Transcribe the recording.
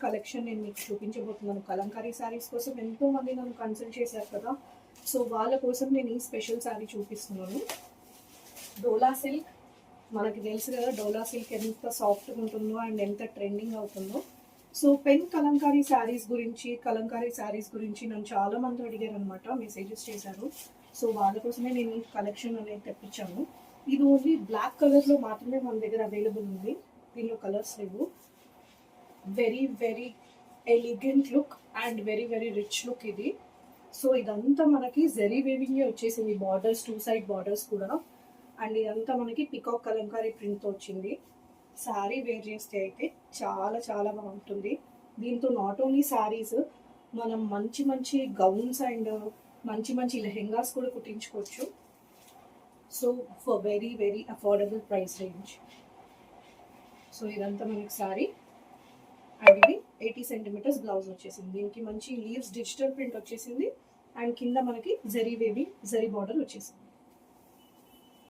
Collection నేను మీకు చూపించబోతున్నాను. కలంకారీ శారీస్ కోసం ఎంతో మంది నన్ను కన్సల్ట్ చేశారు కదా, సో వాళ్ళ కోసం నేను ఈ స్పెషల్ శారీ చూపిస్తున్నాను. డోలా సిల్క్, మనకి తెలుసు కదా డోలా సిల్క్ ఎంత సాఫ్ట్గా ఉంటుందో అండ్ ఎంత ట్రెండింగ్ అవుతుందో. సో పెన్ కలంకారీ శారీస్ గురించి నన్ను చాలా మంది అడిగారు అనమాట, మెసేజెస్ చేశారు. సో వాళ్ళ కోసమే నేను ఈ కలెక్షన్ అనేది తెప్పించాను. ఇది ఓన్లీ బ్లాక్ కలర్లో మాత్రమే మన దగ్గర అవైలబుల్ ఉంది, దీనిలో కలర్స్ లేవు. Very very elegant look and very very rich look ఇది. సో ఇదంతా మనకి జరీ వేవింగ్ వచ్చేసింది, బార్డర్స్ 2 సైడ్ బార్డర్స్ కూడా. అండ్ ఇదంతా మనకి పికాక్ కలంకారీ ప్రింట్తో వచ్చింది. శారీ వేర్ చేస్తే అయితే చాలా చాలా బాగుంటుంది. దీంతో నాట్ ఓన్లీ శారీస్, మనం మంచి మంచి గౌన్స్ అండ్ మంచి మంచి లెహెంగాస్ కూడా కుట్టించుకోవచ్చు. So for very very affordable price range. So ఇదంతా మనకి శారీ అండ్ ఇది 80 సెంటీమీటర్స్ బ్లౌజ్ వచ్చేసింది. దీనికి మంచి లీవ్స్ డిజిటల్ ప్రింట్ వచ్చేసింది అండ్ కింద మనకి జరీ వేవింగ్ జరీ బార్డర్ వచ్చేసింది.